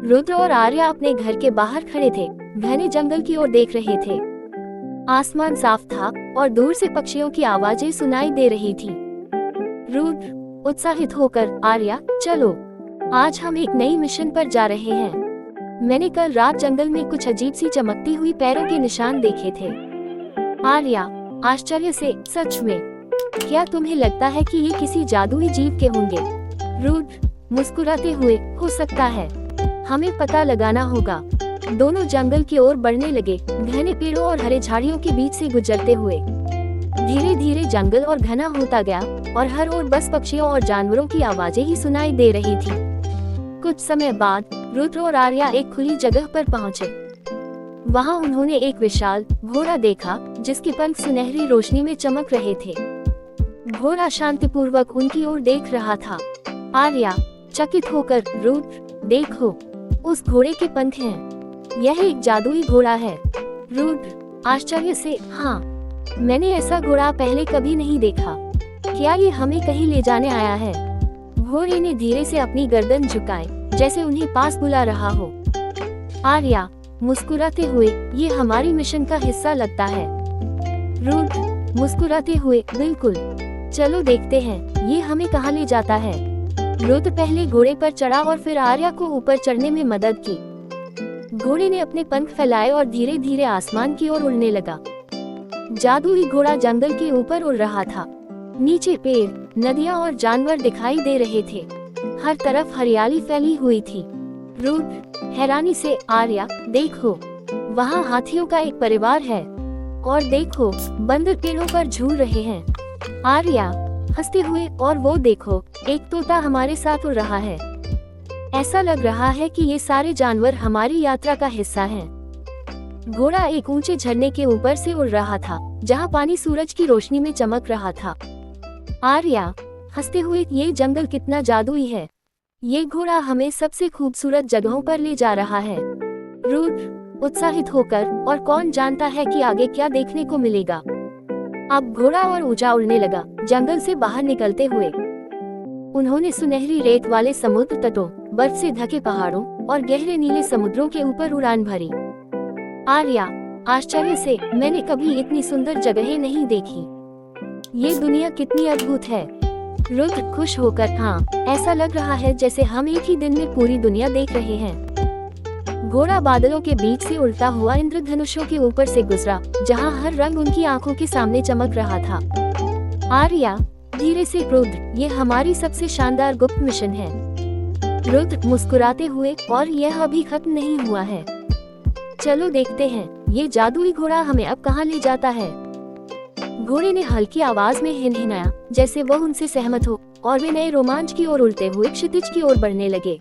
रुद्र और आर्या अपने घर के बाहर खड़े थे, घने जंगल की ओर देख रहे थे। आसमान साफ था और दूर से पक्षियों की आवाजें सुनाई दे रही थी। रुद्र उत्साहित होकर, आर्या चलो, आज हम एक नई मिशन पर जा रहे हैं। मैंने कल रात जंगल में कुछ अजीब सी चमकती हुई पैरों के निशान देखे थे। आर्या आश्चर्य से, सच में? क्या तुम्हें लगता है कि ये किसी जादुई जीव के होंगे? रुद्र मुस्कुराते हुए, हो सकता है, हमें पता लगाना होगा। दोनों जंगल की ओर बढ़ने लगे, घने पेड़ों और हरे झाड़ियों के बीच से गुजरते हुए। धीरे धीरे जंगल और घना होता गया और हर ओर बस पक्षियों और जानवरों की आवाजें ही सुनाई दे रही थी। कुछ समय बाद रुद्र और आर्या एक खुली जगह पर पहुंचे। वहां उन्होंने एक विशाल घोड़ा देखा जिसके पंख सुनहरी रोशनी में चमक रहे थे। घोड़ा शांतिपूर्वक उनकी ओर देख रहा था। आर्या चकित होकर, रुद्र देखो, उस घोड़े के पंख हैं। यह एक जादुई घोड़ा है। रुद्र आश्चर्य से, हाँ, मैंने ऐसा घोड़ा पहले कभी नहीं देखा। क्या ये हमें कहीं ले जाने आया है? घोड़े ने धीरे से अपनी गर्दन झुकाई, जैसे उन्हें पास बुला रहा हो। आर्या मुस्कुराते हुए, ये हमारी मिशन का हिस्सा लगता है। रुद्र मुस्कुराते हुए, बिल्कुल, चलो देखते हैं ये हमें कहाँ ले जाता है। रुद्र पहले घोड़े पर चढ़ा और फिर आर्या को ऊपर चढ़ने में मदद की। घोड़े ने अपने पंख फैलाए और धीरे धीरे आसमान की ओर उड़ने लगा। जादुई घोड़ा जंगल के ऊपर उड़ रहा था। नीचे पेड़, नदियां और जानवर दिखाई दे रहे थे। हर तरफ हरियाली फैली हुई थी। रुद्र हैरानी से, आर्या देखो, वहाँ हाथियों का एक परिवार है। और देखो, बंदर पेड़ों पर झूल रहे हैं। आर्या हंसते हुए, और वो देखो, एक तोता हमारे साथ उड़ रहा है। ऐसा लग रहा है कि ये सारे जानवर हमारी यात्रा का हिस्सा हैं। घोड़ा एक ऊंचे झरने के ऊपर से उड़ रहा था, जहाँ पानी सूरज की रोशनी में चमक रहा था। आर्या हंसते हुए, ये जंगल कितना जादुई है। ये घोड़ा हमें सबसे खूबसूरत जगहों पर ले जा रहा है। रुद्र उत्साहित होकर, और कौन जानता है कि आगे क्या देखने को मिलेगा। अब घोड़ा और ऊंचा उड़ने लगा, जंगल से बाहर निकलते हुए। उन्होंने सुनहरी रेत वाले समुद्र तटों, बर्फ से ढके पहाड़ों और गहरे नीले समुद्रों के ऊपर उड़ान भरी। आर्या आश्चर्य से, मैंने कभी इतनी सुंदर जगहें नहीं देखी। ये दुनिया कितनी अद्भुत है। रुद्र खुश होकर, हाँ, ऐसा लग रहा है जैसे हम एक ही दिन में पूरी दुनिया देख रहे हैं। घोड़ा बादलों के बीच से उड़ता हुआ इंद्रधनुषों के ऊपर से गुजरा, जहाँ हर रंग उनकी आंखों के सामने चमक रहा था। आर्या धीरे से, रुद्र, ये हमारी सबसे शानदार गुप्त मिशन है। रुद्र मुस्कुराते हुए, और यह अभी खत्म नहीं हुआ है। चलो देखते हैं ये जादुई घोड़ा हमें अब कहाँ ले जाता है। घोड़े ने हल्की आवाज में हिनहिनाया, जैसे वह उनसे सहमत हो, और वे नए रोमांच की ओर उड़ते हुए क्षितिज की ओर बढ़ने लगे।